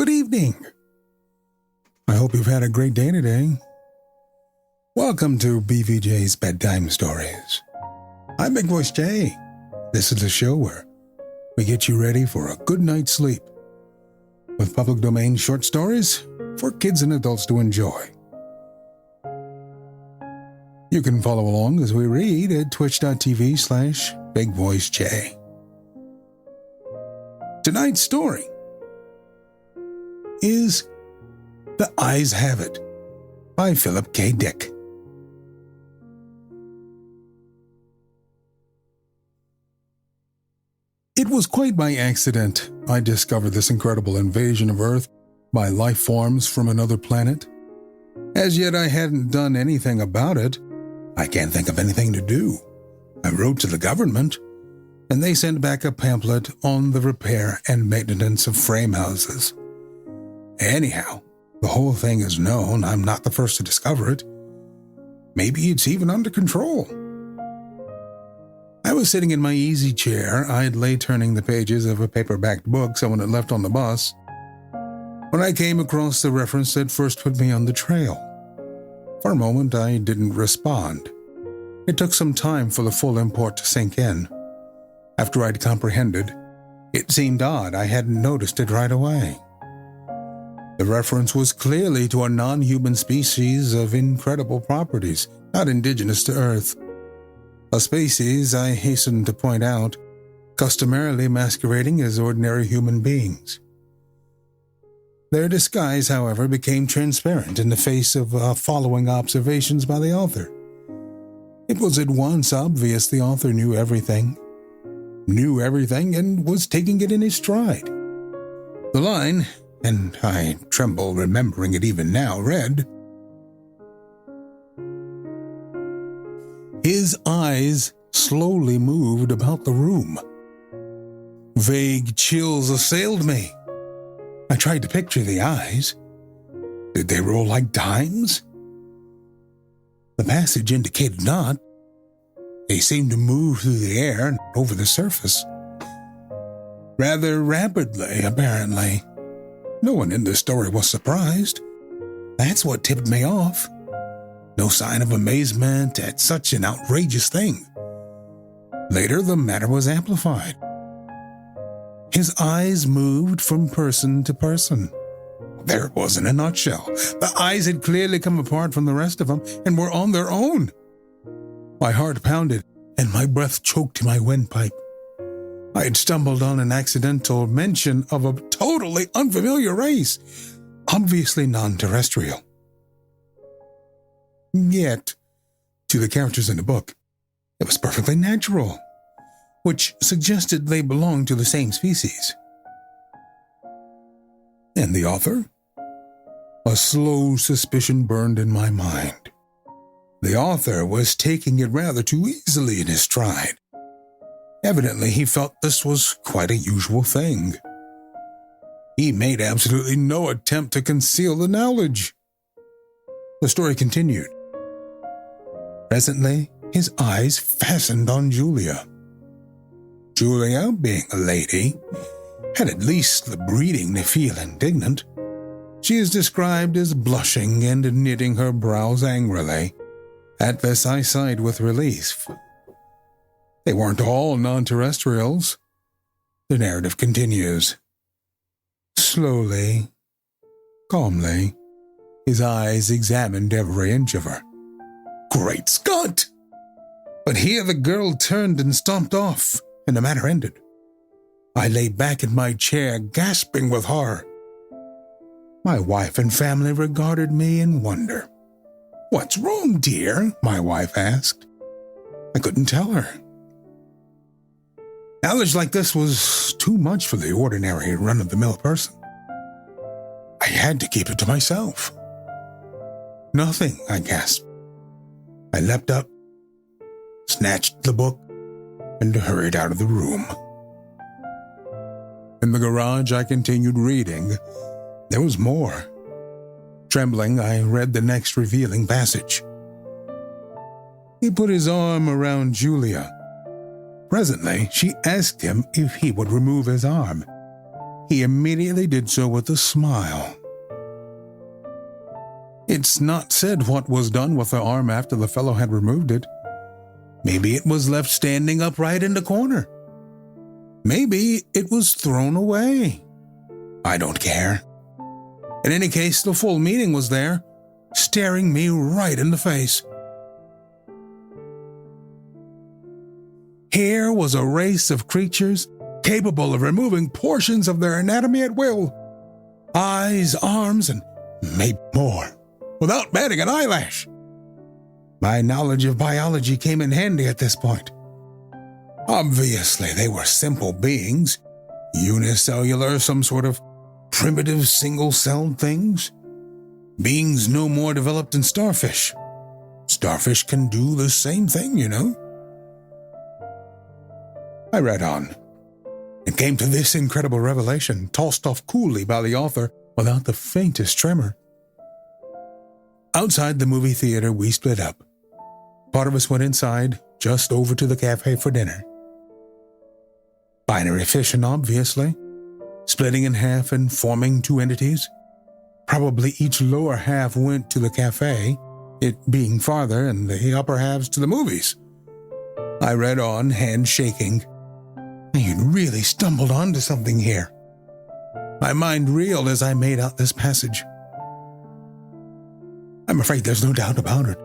Good evening. I hope you've had a great day today. Welcome to BVJ's Bedtime Stories. I'm Big Voice Jay. This is the show where we get you ready for a good night's sleep with public domain short stories for kids and adults to enjoy. You can follow along as we read at twitch.tv/BigVoiceJ. Tonight's story is The Eyes Have It by Philip K. Dick. It was quite by accident I discovered this incredible invasion of Earth by life forms from another planet. As yet I hadn't done anything about it. I can't think of anything to do. I wrote to the government, and they sent back a pamphlet on the repair and maintenance of frame houses. Anyhow, the whole thing is known. I'm not the first to discover it. Maybe it's even under control. I was sitting in my easy chair. I'd lay turning the pages of a paperbacked book someone had left on the bus when I came across the reference that first put me on the trail. For a moment, I didn't respond. It took some time for the full import to sink in. After I'd comprehended, it seemed odd I hadn't noticed it right away. The reference was clearly to a non-human species of incredible properties, not indigenous to Earth. A species, I hasten to point out, customarily masquerading as ordinary human beings. Their disguise, however, became transparent in the face of following observations by the author. It was at once obvious the author knew everything and was taking it in his stride. The line, and I tremble remembering it even now, read, "His eyes slowly moved about the room. Vague chills assailed me. I tried to picture the eyes. Did they roll like dimes? The passage indicated not. They seemed to move through the air and over the surface. Rather rapidly, apparently. No one in this story was surprised. That's what tipped me off. No sign of amazement at such an outrageous thing. Later, the matter was amplified. His eyes moved from person to person. There it was in a nutshell. The eyes had clearly come apart from the rest of them and were on their own. My heart pounded and my breath choked to my windpipe. I had stumbled on an accidental mention of a totally unfamiliar race, obviously non-terrestrial. Yet, to the characters in the book, it was perfectly natural, which suggested they belonged to the same species. And the author? A slow suspicion burned in my mind. The author was taking it rather too easily in his stride. Evidently, he felt this was quite a usual thing. He made absolutely no attempt to conceal the knowledge. The story continued. Presently, his eyes fastened on Julia. Julia, being a lady, had at least the breeding to feel indignant. She is described as blushing and knitting her brows angrily. At this I sighed with relief. They weren't all non-terrestrials. The narrative continues. Slowly, calmly, his eyes examined every inch of her. Great Scott! But here the girl turned and stomped off, and the matter ended. I lay back in my chair, gasping with horror. My wife and family regarded me in wonder. What's wrong, dear? My wife asked. I couldn't tell her. Knowledge like this was too much for the ordinary run-of-the-mill person. I had to keep it to myself. Nothing, I gasped. I leapt up, snatched the book, and hurried out of the room. In the garage, I continued reading. There was more. Trembling, I read the next revealing passage. He put his arm around Julia. Presently, she asked him if he would remove his arm. He immediately did so with a smile. It's not said what was done with the arm after the fellow had removed it. Maybe it was left standing upright in the corner. Maybe it was thrown away. I don't care. In any case, the full meaning was there, staring me right in the face. Here was a race of creatures capable of removing portions of their anatomy at will. Eyes, arms, and maybe more, without batting an eyelash. My knowledge of biology came in handy at this point. Obviously, they were simple beings, unicellular, some sort of primitive single-celled things. Beings no more developed than starfish. Starfish can do the same thing, you know. I read on. It came to this incredible revelation, tossed off coolly by the author without the faintest tremor. Outside the movie theater, we split up. Part of us went inside, just over to the cafe for dinner. Binary fission, obviously, splitting in half and forming two entities. Probably each lower half went to the cafe, it being farther, and the upper halves to the movies. I read on, hand shaking. I had really stumbled onto something here. My mind reeled as I made out this passage. I'm afraid there's no doubt about it.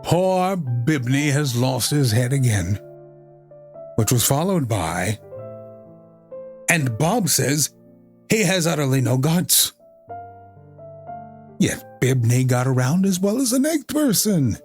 Poor Bibney has lost his head again. Which was followed by, and Bob says he has utterly no guts. Yet Bibney got around as well as the next person.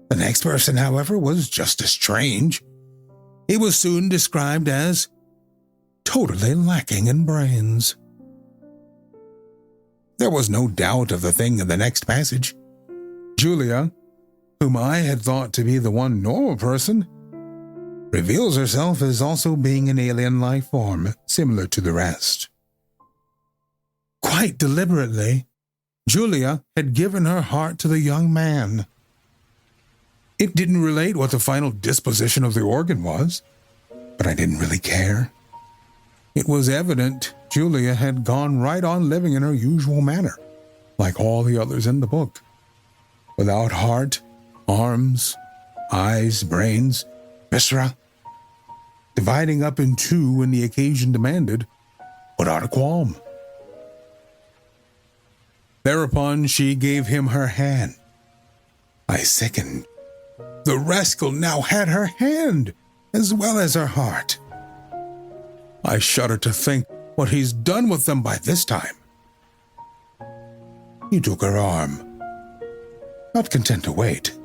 The next person, however, was just as strange. He was soon described as totally lacking in brains. There was no doubt of the thing in the next passage. Julia, whom I had thought to be the one normal person, reveals herself as also being an alien life form, similar to the rest. Quite deliberately, Julia had given her heart to the young man. It didn't relate what the final disposition of the organ was, but I didn't really care. It was evident Julia had gone right on living in her usual manner, like all the others in the book. Without heart, arms, eyes, brains, viscera, dividing up in two when the occasion demanded, without a qualm. Thereupon she gave him her hand. I sickened. The rascal now had her hand, as well as her heart. I shudder to think what he's done with them by this time. He took her arm. Not content to wait,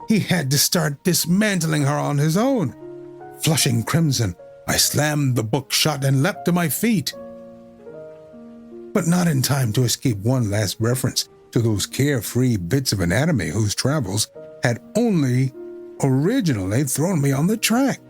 he had to start dismantling her on his own. Flushing crimson, I slammed the book shut and leapt to my feet. But not in time to escape one last reference to those carefree bits of anatomy whose travels had only originally thrown me on the track.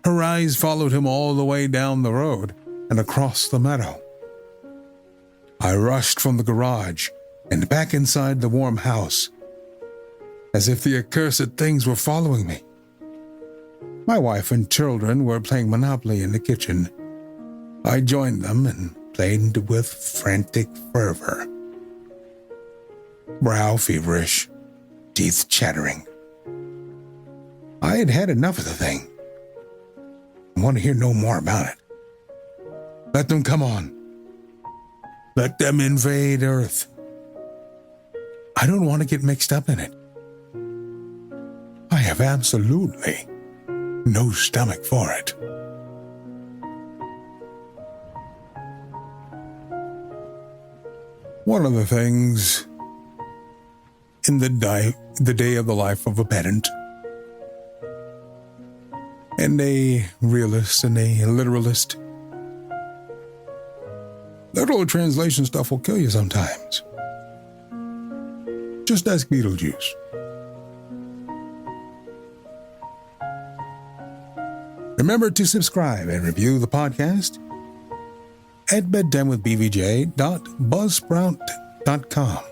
Her eyes followed him all the way down the road and across the meadow. I rushed from the garage and back inside the warm house, as if the accursed things were following me. My wife and children were playing Monopoly in the kitchen. I joined them and played with frantic fervor. Brow feverish, teeth chattering. I had had enough of the thing. I want to hear no more about it. Let them come on. Let them invade Earth. I don't want to get mixed up in it. I have absolutely no stomach for it. One of the things in the day of the life of a pedant, and a realist and a literalist. Literal translation stuff will kill you sometimes. Just ask Beetlejuice. Remember to subscribe and review the podcast at bedtimewithbvj.buzzsprout.com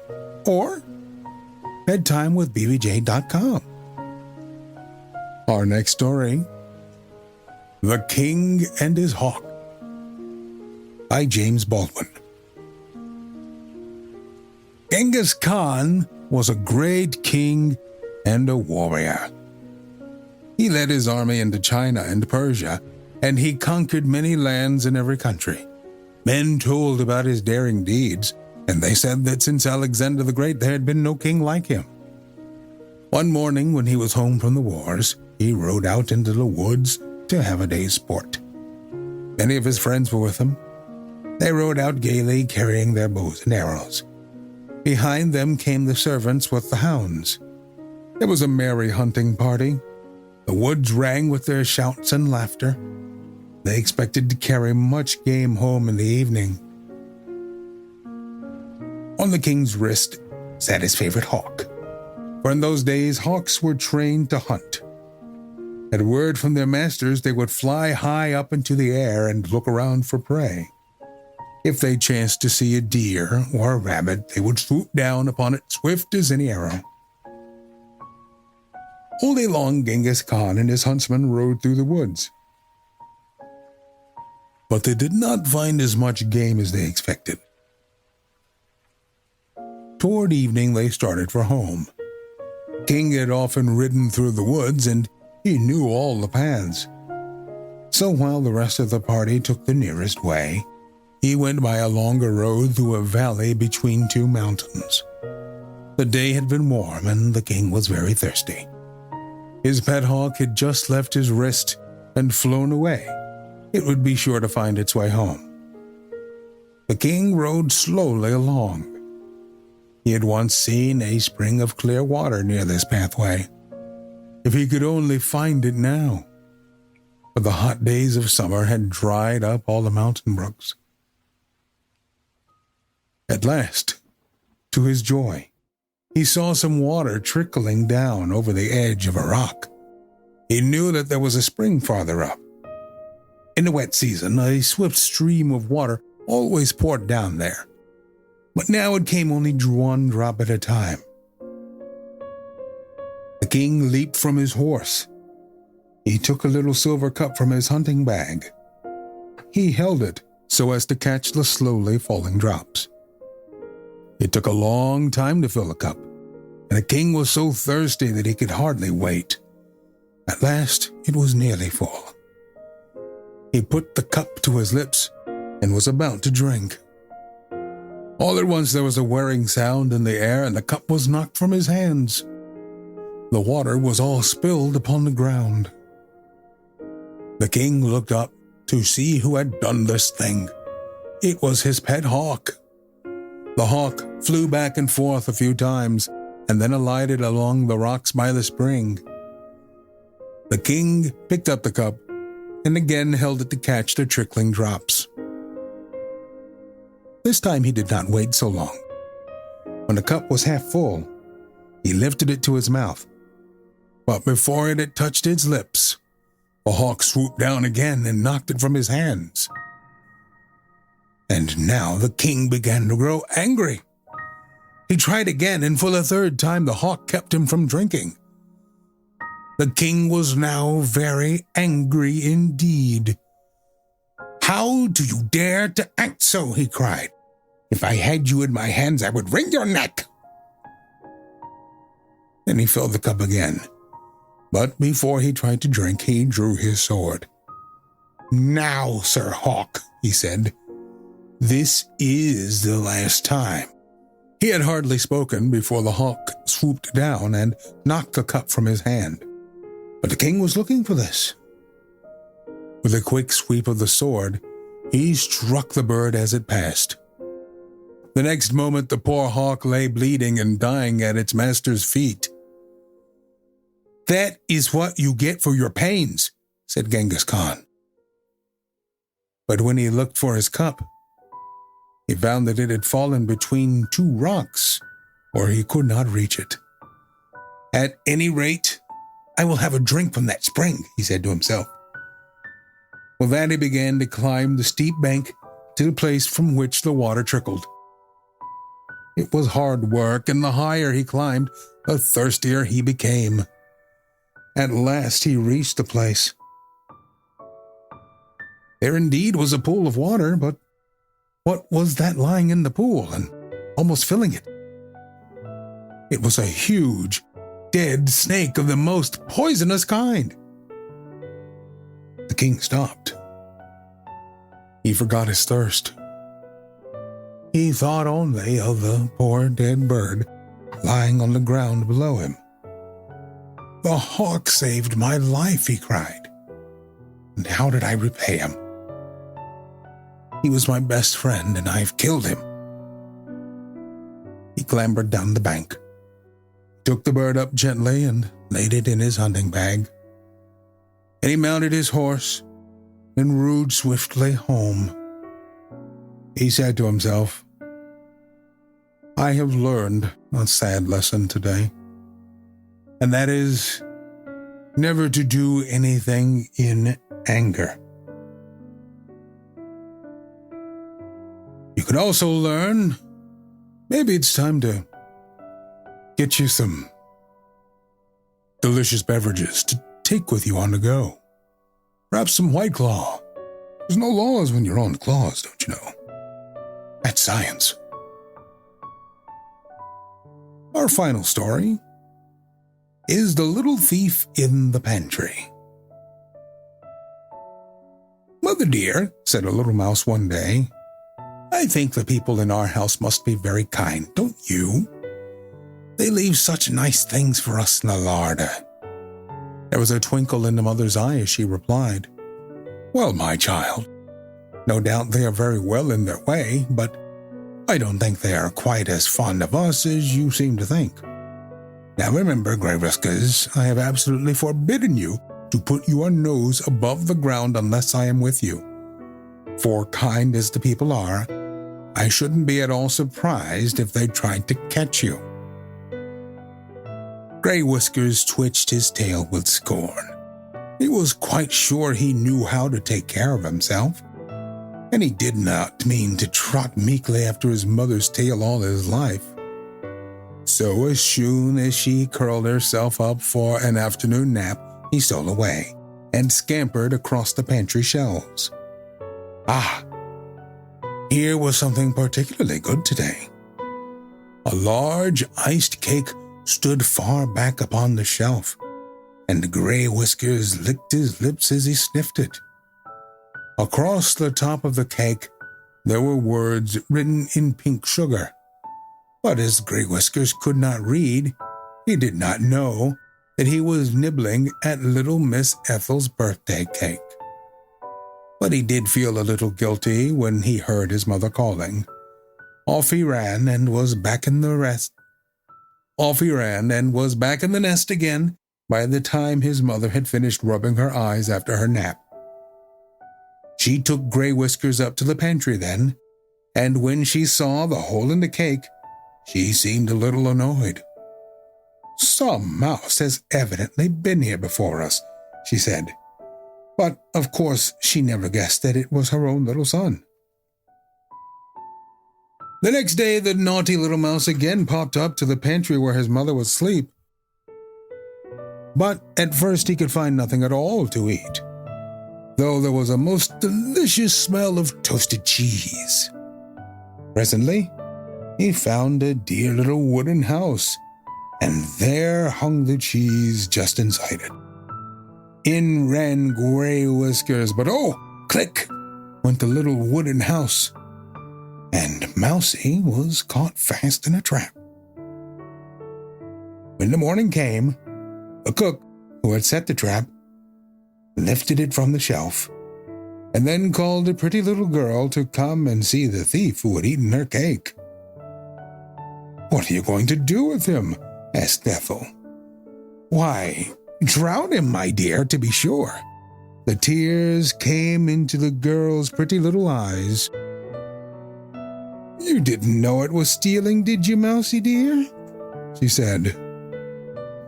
or bedtimewithbvj.com. Our next story, The King and His Hawk, by James Baldwin. Genghis Khan was a great king and a warrior. He led his army into China and Persia, and he conquered many lands in every country. Men told about his daring deeds, and they said that since Alexander the Great there had been no king like him. One morning when he was home from the wars, he rode out into the woods to have a day's sport. Many of his friends were with him. They rode out gaily, carrying their bows and arrows. Behind them came the servants with the hounds. It was a merry hunting party. The woods rang with their shouts and laughter. They expected to carry much game home in the evening. On the king's wrist sat his favorite hawk, for in those days hawks were trained to hunt. At a word from their masters, they would fly high up into the air and look around for prey. If they chanced to see a deer or a rabbit, they would swoop down upon it swift as any arrow. All day long, Genghis Khan and his huntsmen rode through the woods. But they did not find as much game as they expected. Toward evening, they started for home. King had often ridden through the woods, and he knew all the paths. So while the rest of the party took the nearest way, he went by a longer road through a valley between two mountains. The day had been warm, and the king was very thirsty. His pet hawk had just left his wrist and flown away. It would be sure to find its way home. The king rode slowly along. He had once seen a spring of clear water near this pathway. If he could only find it now. But the hot days of summer had dried up all the mountain brooks. At last, to his joy, he saw some water trickling down over the edge of a rock. He knew that there was a spring farther up. In the wet season, a swift stream of water always poured down there. But now it came only one drop at a time. The king leaped from his horse. He took a little silver cup from his hunting bag. He held it so as to catch the slowly falling drops. It took a long time to fill the cup, and the king was so thirsty that he could hardly wait. At last, it was nearly full. He put the cup to his lips and was about to drink. All at once there was a whirring sound in the air, and the cup was knocked from his hands. The water was all spilled upon the ground. The king looked up to see who had done this thing. It was his pet hawk. The hawk flew back and forth a few times, and then alighted along the rocks by the spring. The king picked up the cup and again held it to catch the trickling drops. This time he did not wait so long. When the cup was half full, he lifted it to his mouth. But before it had touched its lips, the hawk swooped down again and knocked it from his hands. And now the king began to grow angry. He tried again, and for the third time the hawk kept him from drinking. The king was now very angry indeed. "How do you dare to act so?" he cried. "If I had you in my hands, I would wring your neck." Then he filled the cup again. But before he tried to drink, he drew his sword. "Now, Sir Hawk," he said, "this is the last time." He had hardly spoken before the hawk swooped down and knocked the cup from his hand. But the king was looking for this. With a quick sweep of the sword, he struck the bird as it passed. The next moment, the poor hawk lay bleeding and dying at its master's feet. "That is what you get for your pains," said Genghis Khan. But when he looked for his cup, he found that it had fallen between two rocks, or he could not reach it. "At any rate, I will have a drink from that spring," he said to himself. With that, he began to climb the steep bank to the place from which the water trickled. It was hard work, and the higher he climbed, the thirstier he became. At last he reached the place. There indeed was a pool of water, but What was that lying in the pool and almost filling it? It was a huge, dead snake of the most poisonous kind. The king stopped. He forgot his thirst. He thought only of the poor dead bird lying on the ground below him. "The hawk saved my life," he cried. "And how did I repay him? He was my best friend, and I've killed him." He clambered down the bank, took the bird up gently and laid it in his hunting bag. And he mounted his horse and rode swiftly home. He said to himself, "I have learned a sad lesson today, and that is never to do anything in anger." You could also learn, maybe it's time to get you some delicious beverages to take with you on the go. Perhaps some White Claw. There's no laws when you're on claws, don't you know? That's science. Our final story is The Little Thief in the Pantry. "Mother dear," said a little mouse one day, "I think the people in our house must be very kind, don't you? They leave such nice things for us in the larder." There was a twinkle in the mother's eye as she replied, "Well, my child, no doubt they are very well in their way, but I don't think they are quite as fond of us as you seem to think. Now remember, Grey Whiskers, I have absolutely forbidden you to put your nose above the ground unless I am with you. For kind as the people are, I shouldn't be at all surprised if they tried to catch you." Grey Whiskers twitched his tail with scorn. He was quite sure he knew how to take care of himself, and he did not mean to trot meekly after his mother's tail all his life. So as soon as she curled herself up for an afternoon nap, he stole away and scampered across the pantry shelves. Ah, here was something particularly good today. A large iced cake stood far back upon the shelf, and Grey Whiskers licked his lips as he sniffed it. Across the top of the cake, there were words written in pink sugar. But as Grey Whiskers could not read, he did not know that he was nibbling at little Miss Ethel's birthday cake. But he did feel a little guilty when he heard his mother calling. Off he ran and was back in the nest again by the time his mother had finished rubbing her eyes after her nap. She took Grey Whiskers up to the pantry then, and when she saw the hole in the cake, she seemed a little annoyed. "Some mouse has evidently been here before us," she said. But, of course, she never guessed that it was her own little son. The next day, the naughty little mouse again popped up to the pantry where his mother was asleep. But at first he could find nothing at all to eat, though there was a most delicious smell of toasted cheese. Presently, he found a dear little wooden house, and there hung the cheese just inside it. In ran Grey Whiskers, but oh, click, went the little wooden house, and Mousie was caught fast in a trap. When the morning came, the cook who had set the trap lifted it from the shelf, and then called a pretty little girl to come and see the thief who had eaten her cake. "What are you going to do with him?" asked Ethel. "Why, drown him, my dear, to be sure." The tears came into the girl's pretty little eyes. "You didn't know it was stealing, did you, Mousie dear?" she said.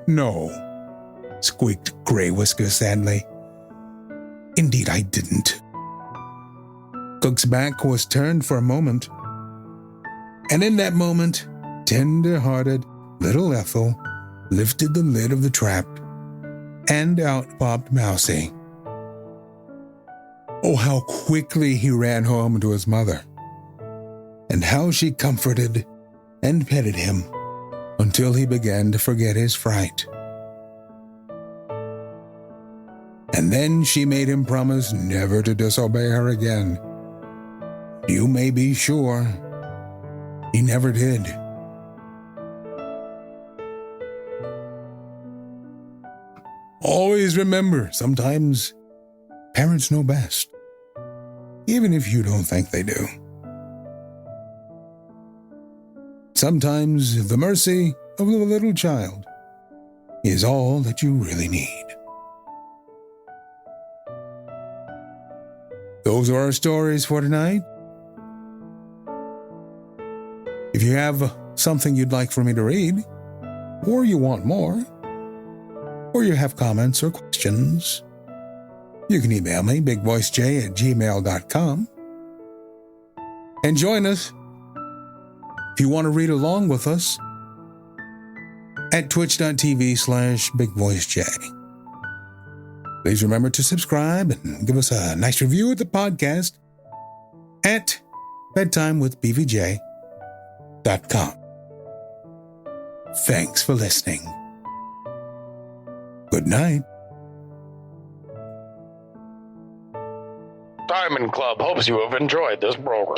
"No," squeaked Grey Whiskers sadly. "Indeed I didn't." Cook's back was turned for a moment, and in that moment, tender-hearted little Ethel lifted the lid of the trap, and out popped Mousie. Oh, how quickly he ran home to his mother. and how she comforted and petted him until he began to forget his fright. And then she made him promise never to disobey her again. You may be sure he never did. Always remember, sometimes parents know best, even if you don't think they do. Sometimes the mercy of a little child is all that you really need. Those are our stories for tonight. If you have something you'd like for me to read, or you want more, or you have comments or questions, you can email me, bigvoicej@gmail.com. And join us, if you want to read along with us, at twitch.tv/bigvoicej. Please remember to subscribe and give us a nice review of the podcast at bedtimewithbvj.com. Thanks for listening. Good night. Diamond Club hopes you have enjoyed this program.